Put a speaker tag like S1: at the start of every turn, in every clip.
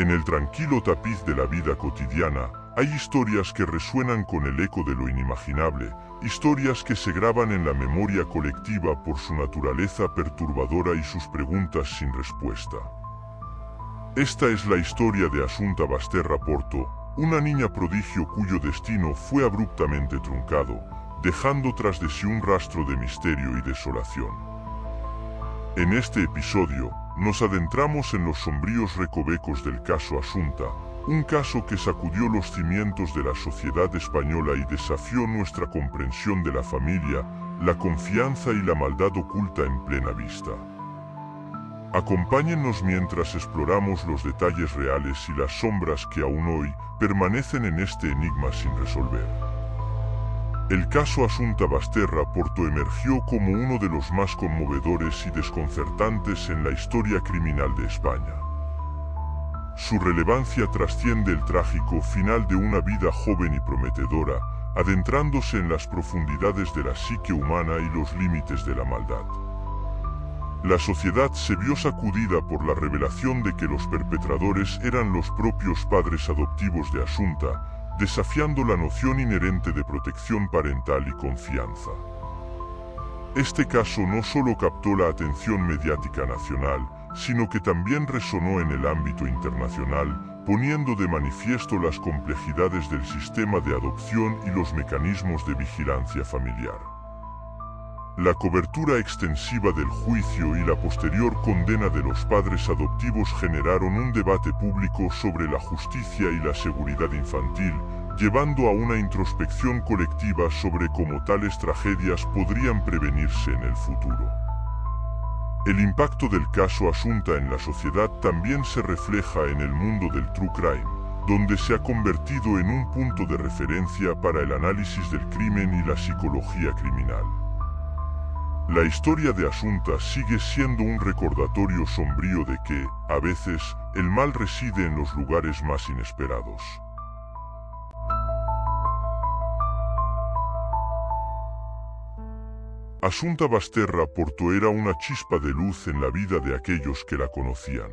S1: En el tranquilo tapiz de la vida cotidiana, hay historias que resuenan con el eco de lo inimaginable, historias que se graban en la memoria colectiva por su naturaleza perturbadora y sus preguntas sin respuesta. Esta es la historia de Assunta Basterra Porto, una niña prodigio cuyo destino fue abruptamente truncado, dejando tras de sí un rastro de misterio y desolación. En este episodio, nos adentramos en los sombríos recovecos del caso Assunta, un caso que sacudió los cimientos de la sociedad española y desafió nuestra comprensión de la familia, la confianza y la maldad oculta en plena vista. Acompáñennos mientras exploramos los detalles reales y las sombras que aún hoy permanecen en este enigma sin resolver. El caso Assunta Basterra Porto emergió como uno de los más conmovedores y desconcertantes en la historia criminal de España. Su relevancia trasciende el trágico final de una vida joven y prometedora, adentrándose en las profundidades de la psique humana y los límites de la maldad. La sociedad se vio sacudida por la revelación de que los perpetradores eran los propios padres adoptivos de Assunta, desafiando la noción inherente de protección parental y confianza. Este caso no solo captó la atención mediática nacional, sino que también resonó en el ámbito internacional, poniendo de manifiesto las complejidades del sistema de adopción y los mecanismos de vigilancia familiar. La cobertura extensiva del juicio y la posterior condena de los padres adoptivos generaron un debate público sobre la justicia y la seguridad infantil, llevando a una introspección colectiva sobre cómo tales tragedias podrían prevenirse en el futuro. El impacto del caso Assunta en la sociedad también se refleja en el mundo del true crime, donde se ha convertido en un punto de referencia para el análisis del crimen y la psicología criminal. La historia de Assunta sigue siendo un recordatorio sombrío de que, a veces, el mal reside en los lugares más inesperados. Assunta Basterra Porto era una chispa de luz en la vida de aquellos que la conocían.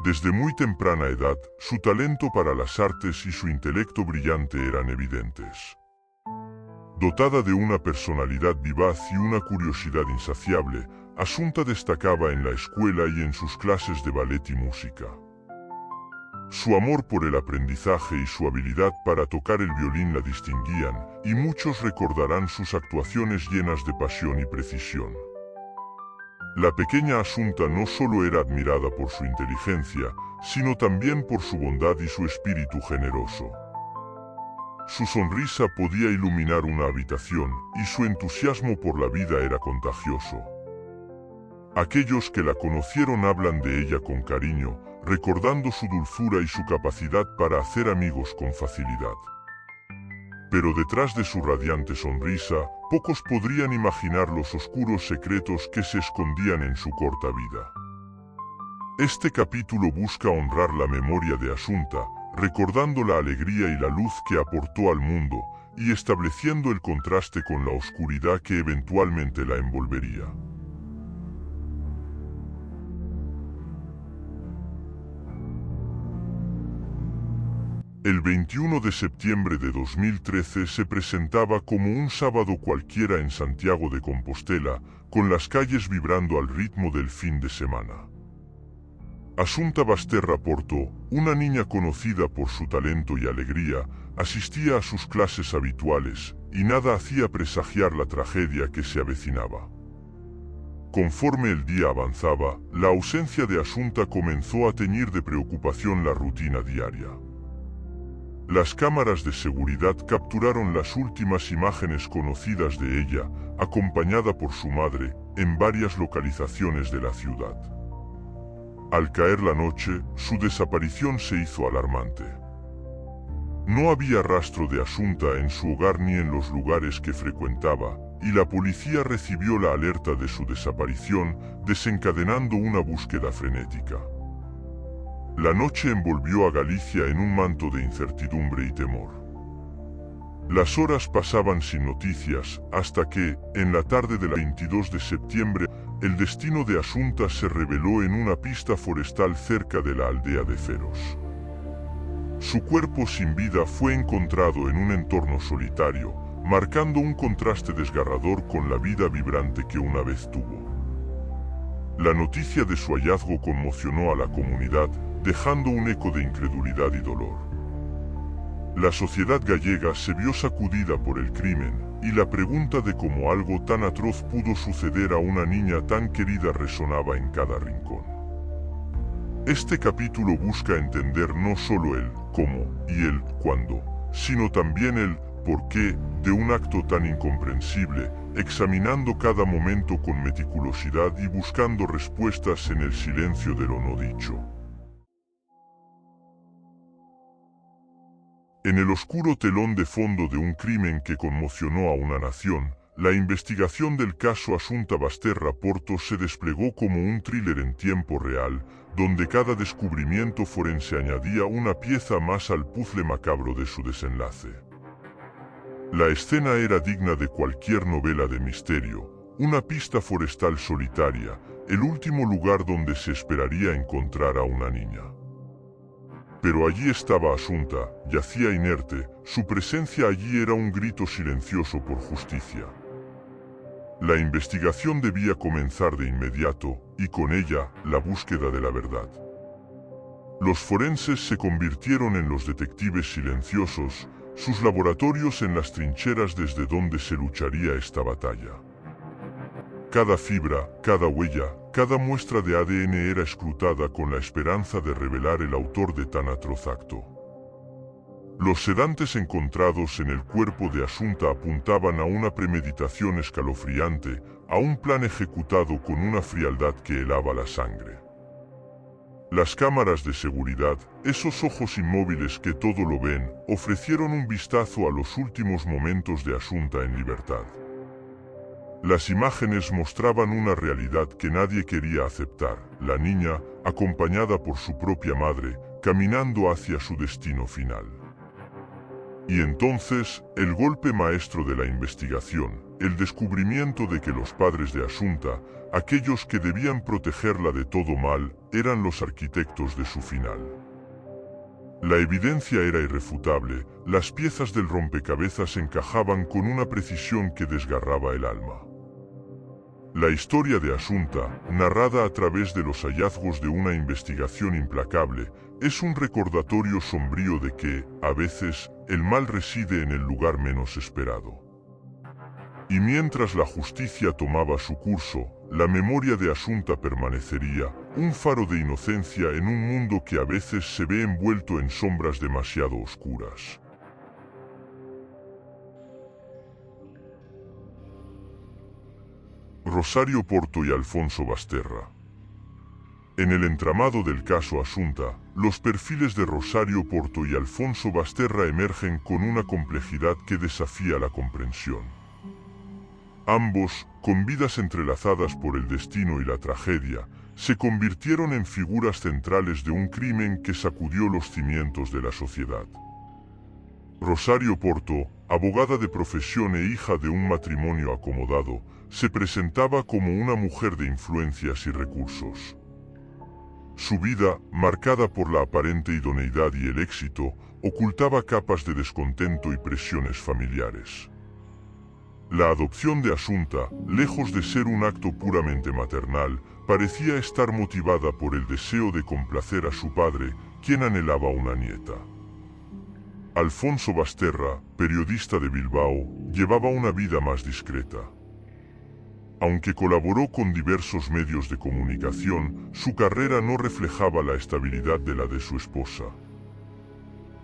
S1: Desde muy temprana edad, su talento para las artes y su intelecto brillante eran evidentes. Dotada de una personalidad vivaz y una curiosidad insaciable, Assunta destacaba en la escuela y en sus clases de ballet y música. Su amor por el aprendizaje y su habilidad para tocar el violín la distinguían, y muchos recordarán sus actuaciones llenas de pasión y precisión. La pequeña Assunta no solo era admirada por su inteligencia, sino también por su bondad y su espíritu generoso. Su sonrisa podía iluminar una habitación, y su entusiasmo por la vida era contagioso. Aquellos que la conocieron hablan de ella con cariño, recordando su dulzura y su capacidad para hacer amigos con facilidad. Pero detrás de su radiante sonrisa, pocos podrían imaginar los oscuros secretos que se escondían en su corta vida. Este capítulo busca honrar la memoria de Assunta, recordando la alegría y la luz que aportó al mundo, y estableciendo el contraste con la oscuridad que eventualmente la envolvería. El 21 de septiembre de 2013 se presentaba como un sábado cualquiera en Santiago de Compostela, con las calles vibrando al ritmo del fin de semana. Assunta Basterra Porto, una niña conocida por su talento y alegría, asistía a sus clases habituales, y nada hacía presagiar la tragedia que se avecinaba. Conforme el día avanzaba, la ausencia de Assunta comenzó a teñir de preocupación la rutina diaria. Las cámaras de seguridad capturaron las últimas imágenes conocidas de ella, acompañada por su madre, en varias localizaciones de la ciudad. Al caer la noche, su desaparición se hizo alarmante. No había rastro de Assunta en su hogar ni en los lugares que frecuentaba, y la policía recibió la alerta de su desaparición, desencadenando una búsqueda frenética. La noche envolvió a Galicia en un manto de incertidumbre y temor. Las horas pasaban sin noticias, hasta que, en la tarde del 22 de septiembre, el destino de Asunta se reveló en una pista forestal cerca de la aldea de Feros. Su cuerpo sin vida fue encontrado en un entorno solitario, marcando un contraste desgarrador con la vida vibrante que una vez tuvo. La noticia de su hallazgo conmocionó a la comunidad, dejando un eco de incredulidad y dolor. La sociedad gallega se vio sacudida por el crimen, y la pregunta de cómo algo tan atroz pudo suceder a una niña tan querida resonaba en cada rincón. Este capítulo busca entender no solo el cómo y el cuándo, sino también el por qué de un acto tan incomprensible, examinando cada momento con meticulosidad y buscando respuestas en el silencio de lo no dicho. En el oscuro telón de fondo de un crimen que conmocionó a una nación, la investigación del caso Asunta Basterra Porto se desplegó como un thriller en tiempo real, donde cada descubrimiento forense añadía una pieza más al puzzle macabro de su desenlace. La escena era digna de cualquier novela de misterio, una pista forestal solitaria, el último lugar donde se esperaría encontrar a una niña. Pero allí estaba Asunta, yacía inerte, su presencia allí era un grito silencioso por justicia. La investigación debía comenzar de inmediato, y con ella, la búsqueda de la verdad. Los forenses se convirtieron en los detectives silenciosos, sus laboratorios en las trincheras desde donde se lucharía esta batalla. Cada fibra, cada huella, cada muestra de ADN era escrutada con la esperanza de revelar el autor de tan atroz acto. Los sedantes encontrados en el cuerpo de Asunta apuntaban a una premeditación escalofriante, a un plan ejecutado con una frialdad que helaba la sangre. Las cámaras de seguridad, esos ojos inmóviles que todo lo ven, ofrecieron un vistazo a los últimos momentos de Asunta en libertad. Las imágenes mostraban una realidad que nadie quería aceptar, la niña, acompañada por su propia madre, caminando hacia su destino final. Y entonces, el golpe maestro de la investigación, el descubrimiento de que los padres de Asunta, aquellos que debían protegerla de todo mal, eran los arquitectos de su final. La evidencia era irrefutable, las piezas del rompecabezas encajaban con una precisión que desgarraba el alma. La historia de Asunta, narrada a través de los hallazgos de una investigación implacable, es un recordatorio sombrío de que, a veces, el mal reside en el lugar menos esperado. Y mientras la justicia tomaba su curso, la memoria de Asunta permanecería, un faro de inocencia en un mundo que a veces se ve envuelto en sombras demasiado oscuras. Rosario Porto y Alfonso Basterra. En el entramado del caso Asunta, los perfiles de Rosario Porto y Alfonso Basterra emergen con una complejidad que desafía la comprensión. Ambos, con vidas entrelazadas por el destino y la tragedia, se convirtieron en figuras centrales de un crimen que sacudió los cimientos de la sociedad. Rosario Porto, abogada de profesión e hija de un matrimonio acomodado, se presentaba como una mujer de influencias y recursos. Su vida, marcada por la aparente idoneidad y el éxito, ocultaba capas de descontento y presiones familiares. La adopción de Asunta, lejos de ser un acto puramente maternal, parecía estar motivada por el deseo de complacer a su padre, quien anhelaba una nieta. Alfonso Basterra, periodista de Bilbao, llevaba una vida más discreta. Aunque colaboró con diversos medios de comunicación, su carrera no reflejaba la estabilidad de la de su esposa.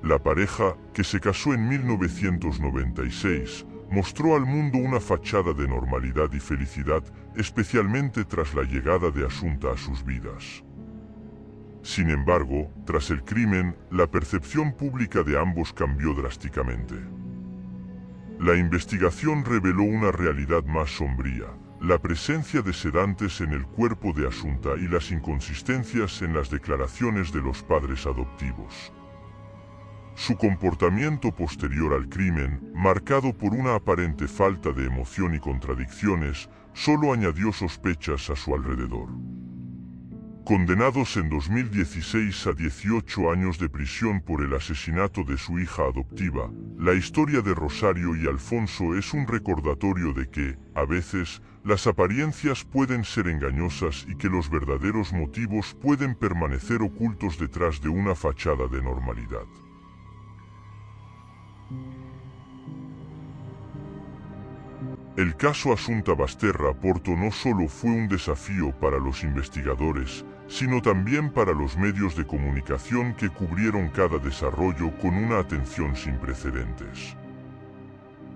S1: La pareja, que se casó en 1996, mostró al mundo una fachada de normalidad y felicidad, especialmente tras la llegada de Asunta a sus vidas. Sin embargo, tras el crimen, la percepción pública de ambos cambió drásticamente. La investigación reveló una realidad más sombría, la presencia de sedantes en el cuerpo de Asunta y las inconsistencias en las declaraciones de los padres adoptivos. Su comportamiento posterior al crimen, marcado por una aparente falta de emoción y contradicciones, solo añadió sospechas a su alrededor. Condenados en 2016 a 18 años de prisión por el asesinato de su hija adoptiva, la historia de Rosario y Alfonso es un recordatorio de que, a veces, las apariencias pueden ser engañosas y que los verdaderos motivos pueden permanecer ocultos detrás de una fachada de normalidad. El caso Asunta Basterra Porto no solo fue un desafío para los investigadores, sino también para los medios de comunicación que cubrieron cada desarrollo con una atención sin precedentes.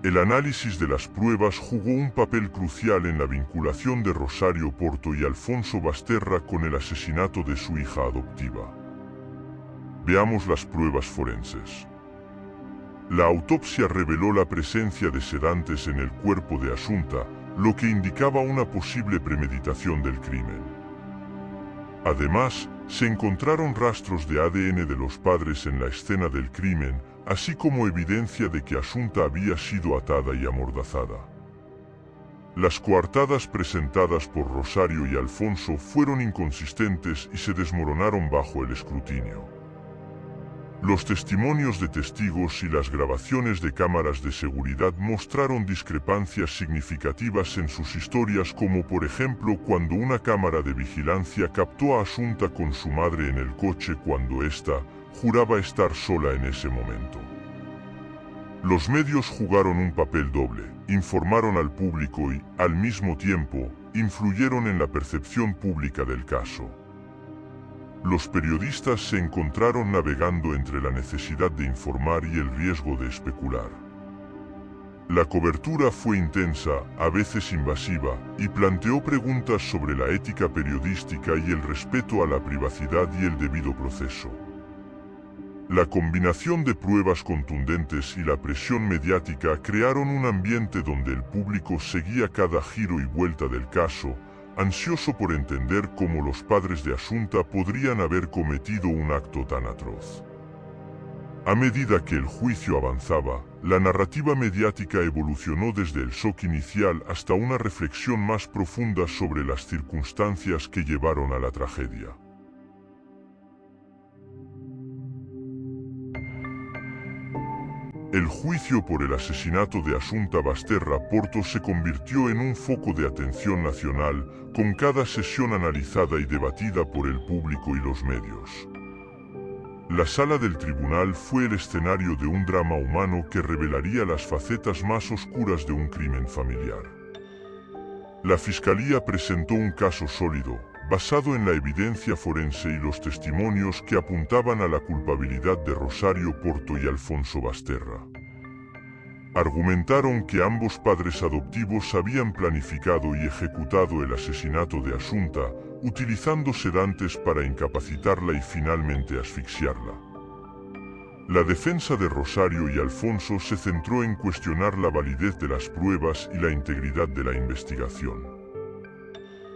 S1: El análisis de las pruebas jugó un papel crucial en la vinculación de Rosario Porto y Alfonso Basterra con el asesinato de su hija adoptiva. Veamos las pruebas forenses. La autopsia reveló la presencia de sedantes en el cuerpo de Asunta, lo que indicaba una posible premeditación del crimen. Además, se encontraron rastros de ADN de los padres en la escena del crimen, así como evidencia de que Asunta había sido atada y amordazada. Las coartadas presentadas por Rosario y Alfonso fueron inconsistentes y se desmoronaron bajo el escrutinio. Los testimonios de testigos y las grabaciones de cámaras de seguridad mostraron discrepancias significativas en sus historias, como por ejemplo cuando una cámara de vigilancia captó a Asunta con su madre en el coche cuando ésta juraba estar sola en ese momento. Los medios jugaron un papel doble, informaron al público y, al mismo tiempo, influyeron en la percepción pública del caso. Los periodistas se encontraron navegando entre la necesidad de informar y el riesgo de especular. La cobertura fue intensa, a veces invasiva, y planteó preguntas sobre la ética periodística y el respeto a la privacidad y el debido proceso. La combinación de pruebas contundentes y la presión mediática crearon un ambiente donde el público seguía cada giro y vuelta del caso, ansioso por entender cómo los padres de Asunta podrían haber cometido un acto tan atroz. A medida que el juicio avanzaba, la narrativa mediática evolucionó desde el shock inicial hasta una reflexión más profunda sobre las circunstancias que llevaron a la tragedia. El juicio por el asesinato de Asunta Basterra Porto se convirtió en un foco de atención nacional, con cada sesión analizada y debatida por el público y los medios. La sala del tribunal fue el escenario de un drama humano que revelaría las facetas más oscuras de un crimen familiar. La Fiscalía presentó un caso sólido, basado en la evidencia forense y los testimonios que apuntaban a la culpabilidad de Rosario Porto y Alfonso Basterra. Argumentaron que ambos padres adoptivos habían planificado y ejecutado el asesinato de Asunta, utilizando sedantes para incapacitarla y finalmente asfixiarla. La defensa de Rosario y Alfonso se centró en cuestionar la validez de las pruebas y la integridad de la investigación.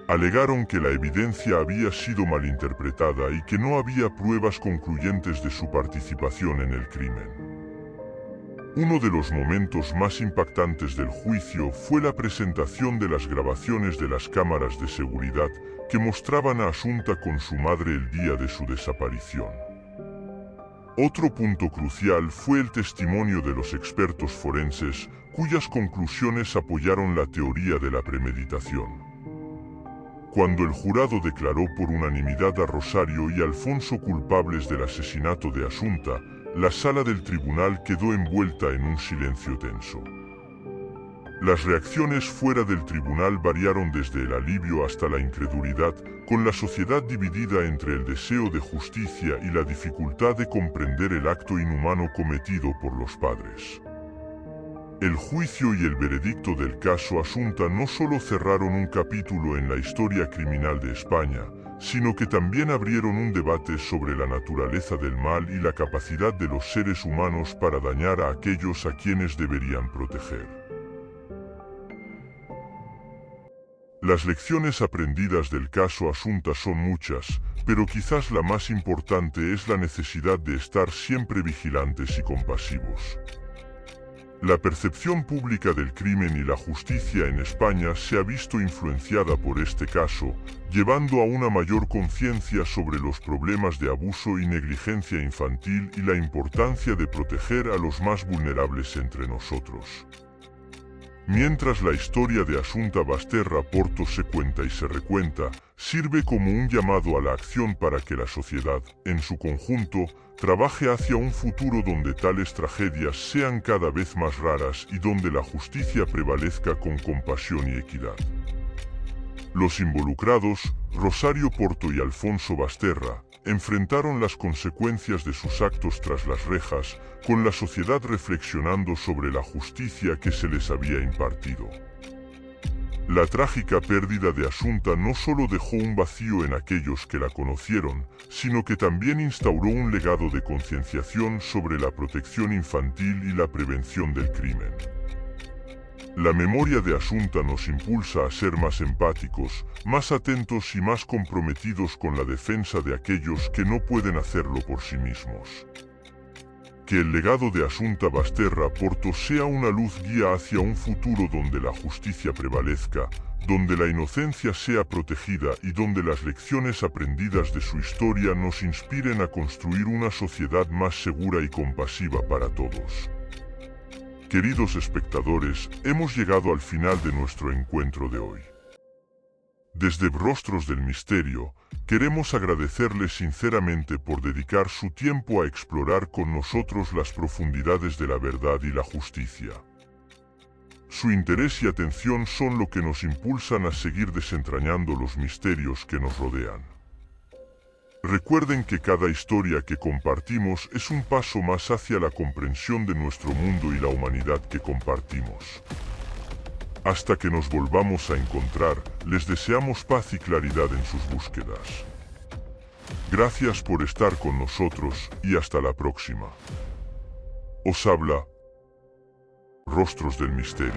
S1: Alegaron que la evidencia había sido malinterpretada y que no había pruebas concluyentes de su participación en el crimen. Uno de los momentos más impactantes del juicio fue la presentación de las grabaciones de las cámaras de seguridad que mostraban a Asunta con su madre el día de su desaparición. Otro punto crucial fue el testimonio de los expertos forenses, cuyas conclusiones apoyaron la teoría de la premeditación. Cuando el jurado declaró por unanimidad a Rosario y Alfonso culpables del asesinato de Asunta, la sala del tribunal quedó envuelta en un silencio tenso. Las reacciones fuera del tribunal variaron desde el alivio hasta la incredulidad, con la sociedad dividida entre el deseo de justicia y la dificultad de comprender el acto inhumano cometido por los padres. El juicio y el veredicto del caso Asunta no solo cerraron un capítulo en la historia criminal de España, sino que también abrieron un debate sobre la naturaleza del mal y la capacidad de los seres humanos para dañar a aquellos a quienes deberían proteger. Las lecciones aprendidas del caso Asunta son muchas, pero quizás la más importante es la necesidad de estar siempre vigilantes y compasivos. La percepción pública del crimen y la justicia en España se ha visto influenciada por este caso, llevando a una mayor conciencia sobre los problemas de abuso y negligencia infantil y la importancia de proteger a los más vulnerables entre nosotros. Mientras la historia de Asunta Basterra Porto se cuenta y se recuenta, sirve como un llamado a la acción para que la sociedad, en su conjunto, trabaje hacia un futuro donde tales tragedias sean cada vez más raras y donde la justicia prevalezca con compasión y equidad. Los involucrados, Rosario Porto y Alfonso Basterra, enfrentaron las consecuencias de sus actos tras las rejas, con la sociedad reflexionando sobre la justicia que se les había impartido. La trágica pérdida de Asunta no solo dejó un vacío en aquellos que la conocieron, sino que también instauró un legado de concienciación sobre la protección infantil y la prevención del crimen. La memoria de Asunta nos impulsa a ser más empáticos, más atentos y más comprometidos con la defensa de aquellos que no pueden hacerlo por sí mismos. Que el legado de Asunta Basterra Porto sea una luz guía hacia un futuro donde la justicia prevalezca, donde la inocencia sea protegida y donde las lecciones aprendidas de su historia nos inspiren a construir una sociedad más segura y compasiva para todos. Queridos espectadores, hemos llegado al final de nuestro encuentro de hoy. Desde Rostros del Misterio, queremos agradecerles sinceramente por dedicar su tiempo a explorar con nosotros las profundidades de la verdad y la justicia. Su interés y atención son lo que nos impulsan a seguir desentrañando los misterios que nos rodean. Recuerden que cada historia que compartimos es un paso más hacia la comprensión de nuestro mundo y la humanidad que compartimos. Hasta que nos volvamos a encontrar, les deseamos paz y claridad en sus búsquedas. Gracias por estar con nosotros y hasta la próxima. Os habla Rostros del Misterio.